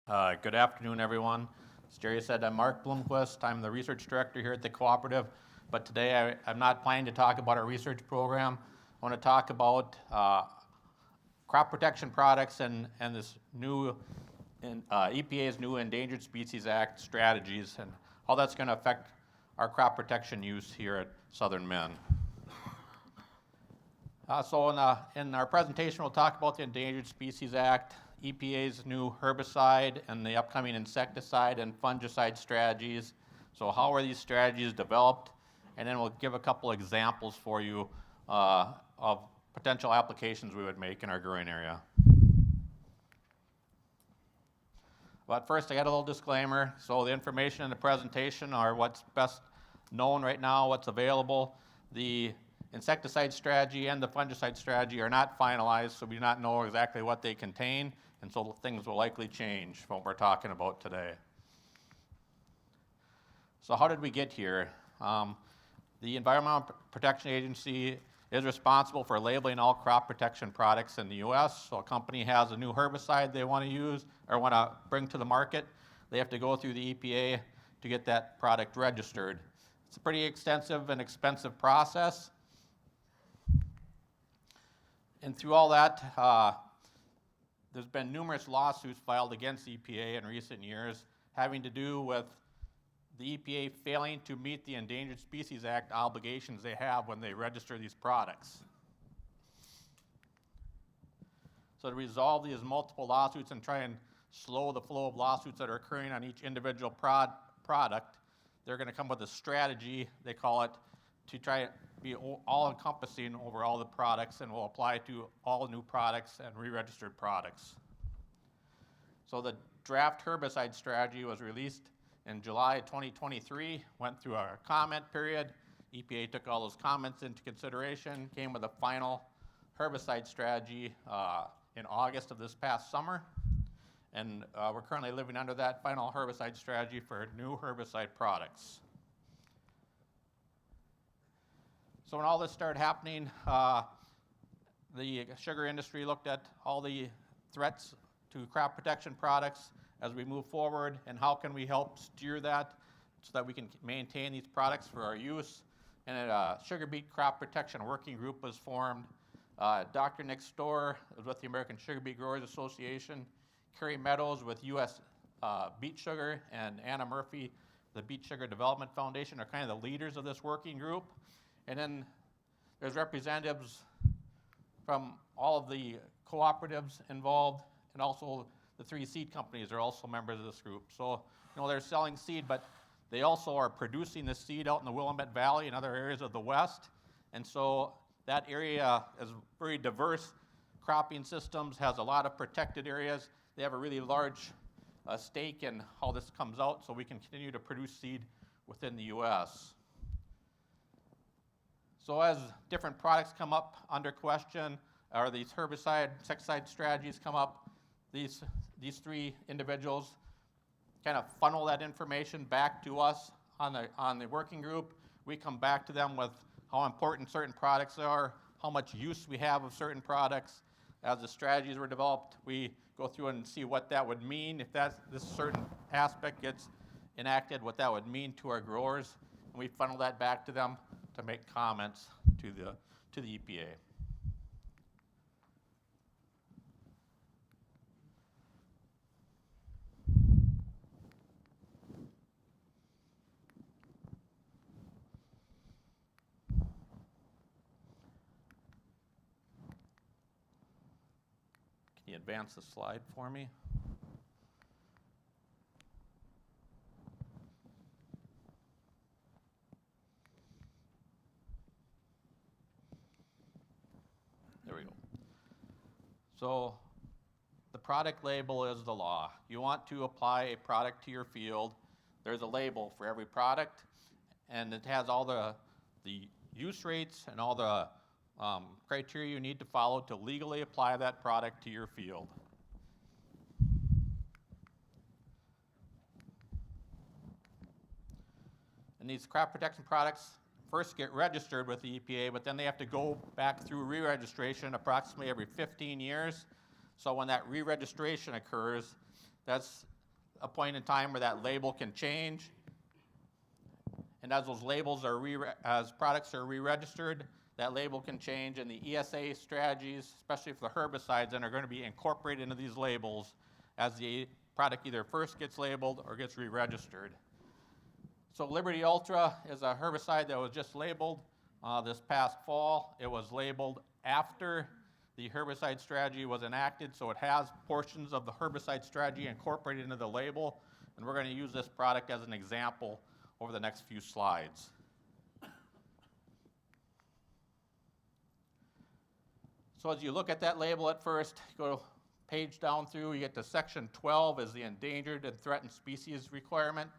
Good afternoon, everyone. As Jerry said, I'm Mark Bloomquist. I'm the research director here at the cooperative. But today I'm not planning to talk about our research program. I want to talk about crop protection products and this new EPA's new Endangered Species Act strategies and how that's going to affect our crop protection use here at Southern Maine. So in our presentation, we'll talk about the Endangered Species Act, EPA's new herbicide, and the upcoming insecticide and fungicide strategies. So how are these strategies developed? And then we'll give a couple examples for you of potential applications we would make in our growing area. But first, I got a little disclaimer. So the information in the presentation are what's best known right now, what's available. The insecticide strategy and the fungicide strategy are not finalized, so we do not know exactly what they contain, and so things will likely change from what we're talking about today. So how did we get here? The Environmental Protection Agency is responsible for labeling all crop protection products in the U.S. So a company has a new herbicide they want to use or want to bring to the market, they have to go through the EPA to get that product registered. It's a pretty extensive and expensive process. And through all that, there's been numerous lawsuits filed against EPA in recent years having to do with the EPA failing to meet the Endangered Species Act obligations they have when they register these products. So to resolve these multiple lawsuits and try and slow the flow of lawsuits that are occurring on each individual product, they're going to come with a strategy, they call it, to try to be all-encompassing over all the products and will apply to all new products and re-registered products. So the draft herbicide strategy was released in July 2023, went through our comment period. EPA took all those comments into consideration, came with a final herbicide strategy in August of this past summer. And we're currently living under that final herbicide strategy for new herbicide products. So when all this started happening, the sugar industry looked at all the threats to crop protection products as we move forward and how can we help steer that so that we can maintain these products for our use. And a sugar beet crop protection working group was formed. Dr. Nick Storr was with the American Sugar Beet Growers Association, Kerry Meadows with U.S. Beet Sugar, and Anna Murphy, the Beet Sugar Development Foundation, are kind of the leaders of this working group. And then there's representatives from all of the cooperatives involved, and also the 3 seed companies are also members of this group. So, they're selling seed, but they also are producing the seed out in the Willamette Valley and other areas of the West. And so that area is very diverse cropping systems, has a lot of protected areas. They have a really large stake in how this comes out, so we can continue to produce seed within the U.S. So as different products come up under question, or these herbicide, insecticide strategies come up, these 3 individuals kind of funnel that information back to us on the working group. We come back to them with how important certain products are, how much use we have of certain products. As the strategies were developed, we go through and see what that would mean if this certain aspect gets enacted, what that would mean to our growers, and we funnel that back to them to make comments to the EPA. Can you advance the slide for me? There we go. So the product label is the law. You want to apply a product to your field, there's a label for every product, and it has all the use rates and all the criteria you need to follow to legally apply that product to your field. And these crop protection products first get registered with the EPA, but then they have to go back through re-registration approximately every 15 years. So when that re-registration occurs, that's a point in time where that label can change. And as those labels are as products are re-registered, that label can change, and the ESA strategies, especially for the herbicides, then are going to be incorporated into these labels as the product either first gets labeled or gets re-registered. So Liberty Ultra is a herbicide that was just labeled this past fall. It was labeled after the herbicide strategy was enacted, so it has portions of the herbicide strategy incorporated into the label, and we're going to use this product as an example over the next few slides. So as you look at that label at first, go page down through, you get to section 12 is the endangered and threatened species requirement.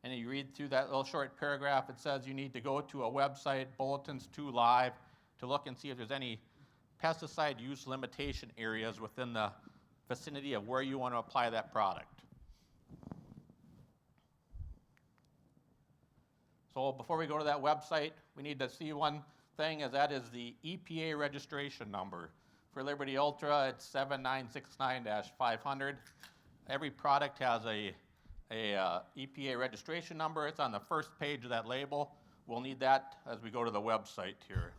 And you read through that little short paragraph, it says you need to go to a website, Bulletins 2 Live, to look and see if there's any pesticide use limitation areas within the vicinity of where you want to apply that product. So before we go to that website, we need to see one thing, as that is the EPA registration number. For Liberty Ultra, it's 7969-500. Every product has a EPA registration number. It's on the first page of that label. We'll need that as we go to the website here.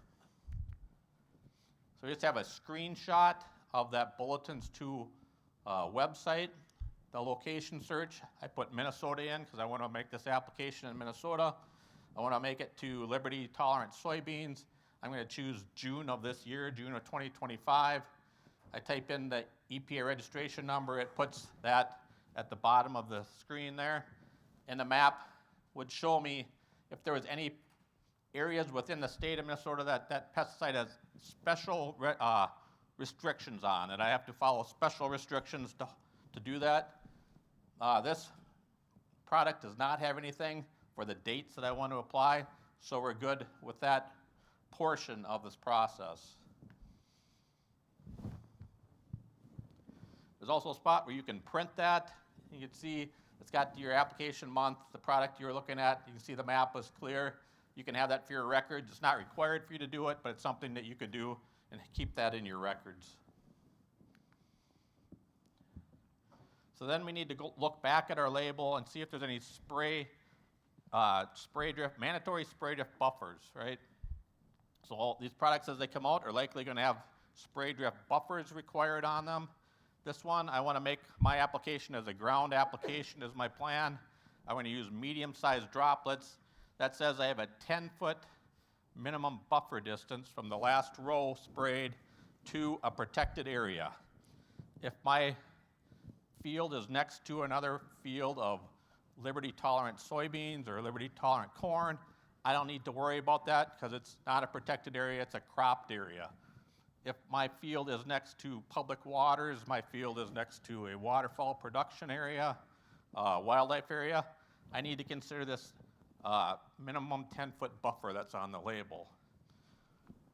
So we just have a screenshot of that Bulletins 2 website. The location search, I put Minnesota in because I want to make this application in Minnesota. I want to make it to Liberty tolerant soybeans. I'm going to choose June of this year, June of 2025. I type in the EPA registration number. It puts that at the bottom of the screen there. And the map would show me if there was any areas within the state of Minnesota that pesticide has special restrictions on, and I have to follow special restrictions to do that. This product does not have anything for the dates that I want to apply, so we're good with that portion of this process. There's also a spot where you can print that. You can see it's got your application month, the product you're looking at. You can see the map is clear. You can have that for your records. It's not required for you to do it, but it's something that you could do and keep that in your records. So then we need to go look back at our label and see if there's any mandatory spray drift buffers, right? So all these products as they come out are likely going to have spray drift buffers required on them. This one, I want to make my application as a ground application is my plan. I want to use medium-sized droplets. That says I have a 10-foot minimum buffer distance from the last row sprayed to a protected area. If my field is next to another field of Liberty-tolerant soybeans or Liberty-tolerant corn, I don't need to worry about that because it's not a protected area, it's a cropped area. If my field is next to public waters, my field is next to a waterfowl production area, wildlife area, I need to consider this minimum 10-foot buffer that's on the label.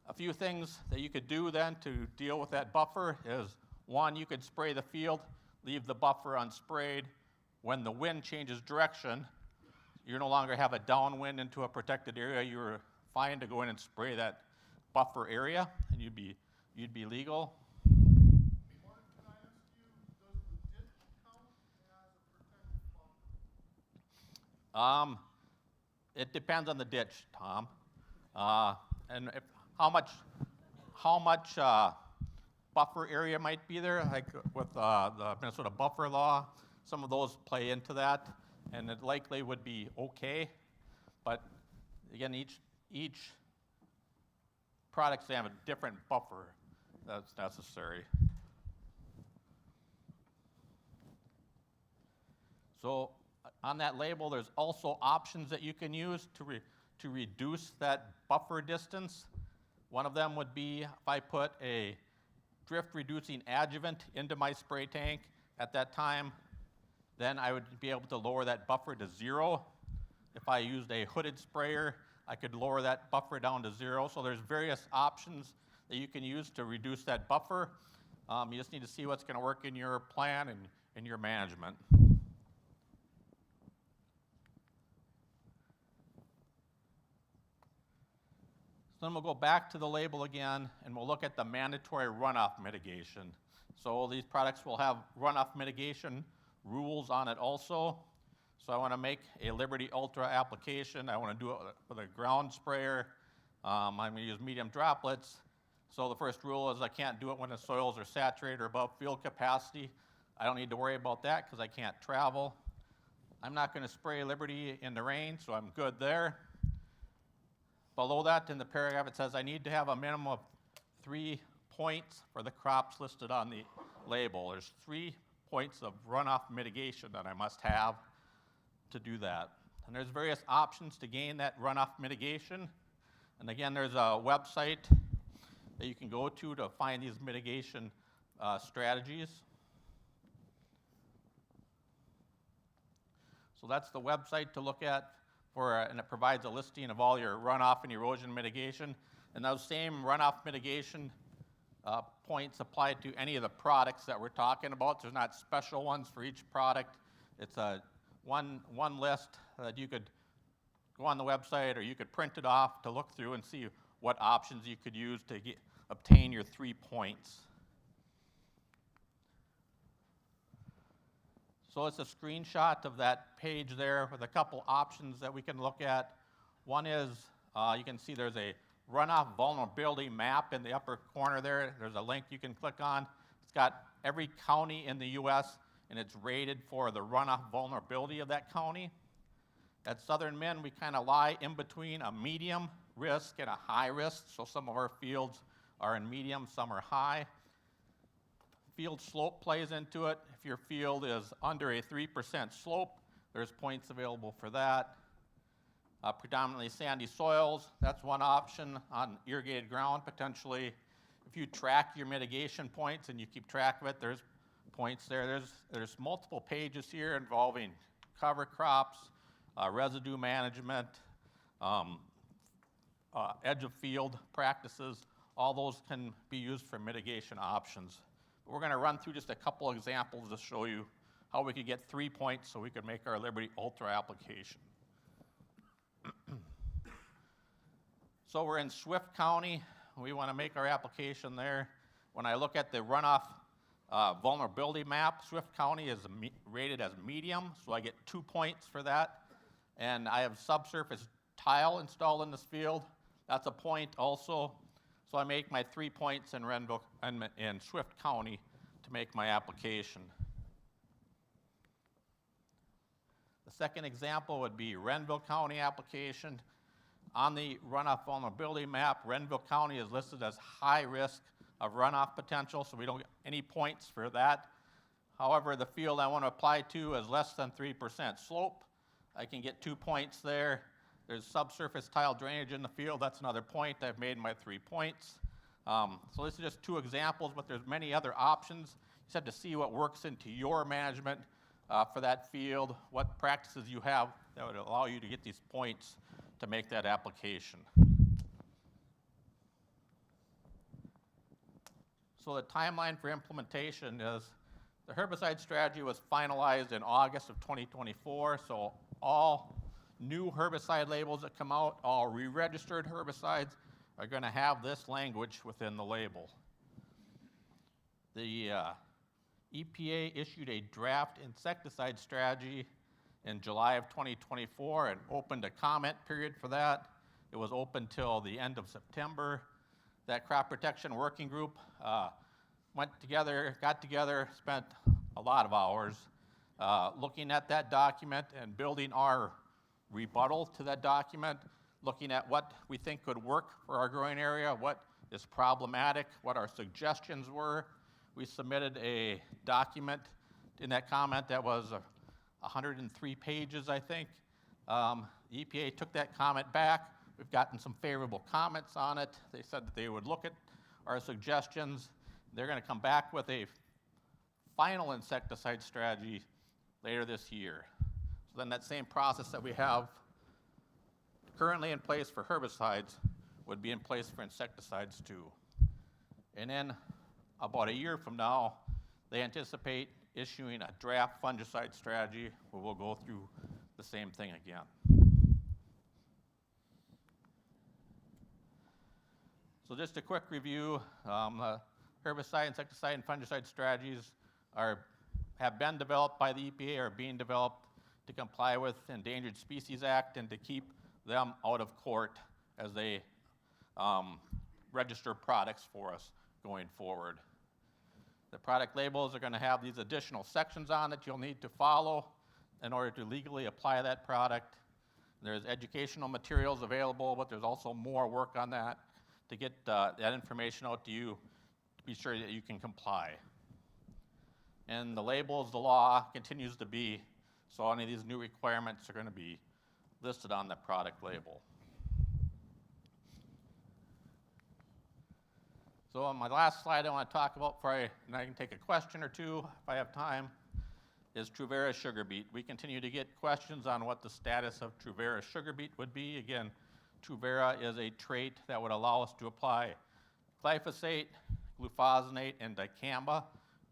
A few things that you could do then to deal with that buffer is, one, you could spray the field, leave the buffer unsprayed. When the wind changes direction, you no longer have a downwind into a protected area. You're fine to go in and spray that buffer area, and you'd be legal. Mark, can I ask you, does the ditch count as a protected buffer? It depends on the ditch, Tom, and how much buffer area might be there. Like with the Minnesota buffer law, some of those play into that, and it likely would be okay. But again, each product's have a different buffer that's necessary. So on that label, there's also options that you can use to reduce that buffer distance. One of them would be if I put a drift reducing adjuvant into my spray tank at that time, then I would be able to lower that buffer to 0. If I used a hooded sprayer, I could lower that buffer down to 0. So there's various options that you can use to reduce that buffer. You just need to see what's going to work in your plan and in your management. So then we'll go back to the label again, and we'll look at the mandatory runoff mitigation. So these products will have runoff mitigation rules on it also. So I want to make a Liberty Ultra application. I want to do it with a ground sprayer. I'm going to use medium droplets. So the first rule is I can't do it when the soils are saturated or above field capacity. I don't need to worry about that because I can't travel. I'm not going to spray Liberty in the rain, so I'm good there. Below that in the paragraph it says I need to have a minimum of 3 points for the crops listed on the label. There's 3 points of runoff mitigation that I must have to do that. And there's various options to gain that runoff mitigation. And again, there's a website that you can go to find these mitigation strategies. So that's the website to look at and it provides a listing of all your runoff and erosion mitigation. And those same runoff mitigation points apply to any of the products that we're talking about. There's not special ones for each product. It's a one list that you could go on the website or you could print it off to look through and see what options you could use to obtain your 3 points. So it's a screenshot of that page there with a couple options that we can look at. One is you can see there's a runoff vulnerability map in the upper corner there. There's a link you can click on. It's got every county in the U.S. and it's rated for the runoff vulnerability of that county. At Southern Min, we kind of lie in between a medium risk and a high risk. So some of our fields are in medium, some are high. Field slope plays into it. If your field is under a 3% slope, there's points available for that. Predominantly sandy soils, that's one option. On irrigated ground, potentially, if you track your mitigation points and you keep track of it, there's points there. There's multiple pages here involving cover crops, residue management, edge of field practices. All those can be used for mitigation options. We're going to run through just a couple examples to show you how we could get 3 points so we could make our Liberty Ultra application. So we're in Swift County. We want to make our application there. When I look at the runoff vulnerability map, Swift County is rated as medium, so I get 2 points for that. And I have subsurface tile installed in this field. That's a point also. So I make my 3 points in Swift County to make my application. The second example would be Renville County application. On the runoff vulnerability map, Renville County is listed as high risk of runoff potential, so we don't get any points for that. However, the field I want to apply to is less than 3% slope. I can get 2 points there. There's subsurface tile drainage in the field. That's another point. I've made my 3 points. So this is just 2 examples, but there's many other options. You just have to see what works into your management for that field, what practices you have that would allow you to get these points to make that application. So the timeline for implementation is the herbicide strategy was finalized in August of 2024, so all new herbicide labels that come out, all re-registered herbicides, are going to have this language within the label. The EPA issued a draft insecticide strategy in July of 2024 and opened a comment period for that. It was open till the end of September. That crop protection working group got together, spent a lot of hours looking at that document and building our rebuttal to that document, looking at what we think could work for our growing area, what is problematic, what our suggestions were. We submitted a document in that comment that was 103 pages, I think. The EPA took that comment back. We've gotten some favorable comments on it. They said that they would look at our suggestions. They're going to come back with a final insecticide strategy later this year. So then that same process that we have currently in place for herbicides would be in place for insecticides too. And then about a year from now, they anticipate issuing a draft fungicide strategy where we'll go through the same thing again. So just a quick review. Herbicide, insecticide, and fungicide strategies are have been developed by the EPA are being developed to comply with Endangered Species Act and to keep them out of court as they register products for us going forward. The product labels are going to have these additional sections on that you'll need to follow in order to legally apply that product. There's educational materials available, but there's also more work on that to get that information out to you to be sure that you can comply. And the labels, the law continues to be, so any of these new requirements are going to be listed on the product label. So on my last slide I want to talk about, and I can take a question or two if I have time, is Truvera sugar beet. We continue to get questions on what the status of Truvera sugar beet would be. Again, Truvera is a trait that would allow us to apply glyphosate, glufosinate, and dicamba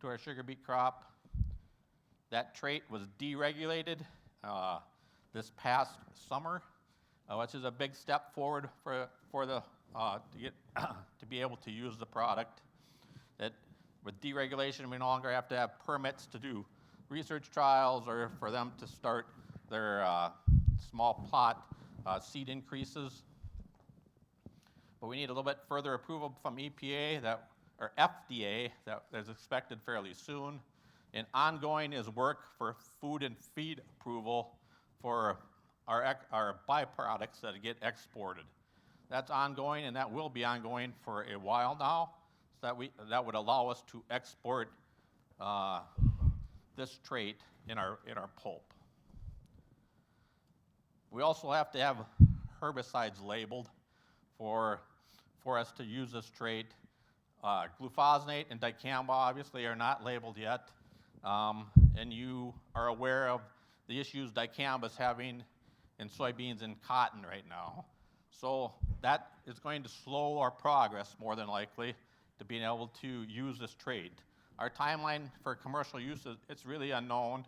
to our sugar beet crop. That trait was deregulated this past summer, which is a big step forward for the to be able to use the product. That with deregulation, we no longer have to have permits to do research trials or for them to start their small plot seed increases. But we need a little bit further approval from EPA or FDA that is expected fairly soon. And ongoing is work for food and feed approval for our byproducts that get exported. That's ongoing, and that will be ongoing for a while now. So that would allow us to export this trait in our pulp. We also have to have herbicides labeled for us to use this trait. Glufosinate and dicamba obviously are not labeled yet, and you are aware of the issues dicamba is having in soybeans and cotton right now. So that is going to slow our progress more than likely to being able to use this trait. Our timeline for commercial use, it's really unknown.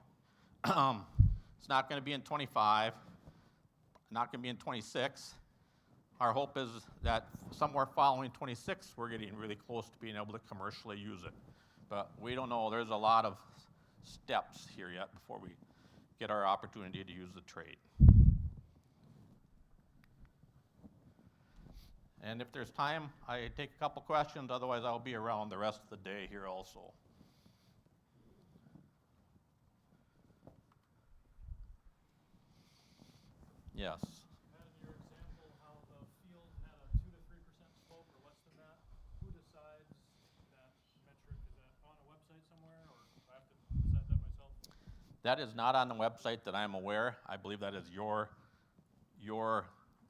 It's not going to be in 25, not going to be in 26. Our hope is that somewhere following 26, we're getting really close to being able to commercially use it. But we don't know. There's a lot of steps here yet before we get our opportunity to use the trait. And if there's time, I take a couple questions. Otherwise, I'll be around the rest of the day here also. Yes. Had in your example how the field had a 2 to 3% slope or less than that. Who decides that metric? Is that on a website somewhere, or do I have to decide that myself? That is not on the website that I'm aware. I believe that is your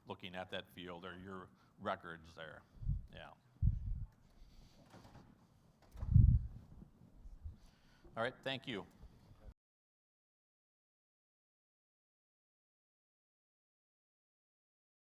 looking at that field or your records there. Yeah. All right, thank you.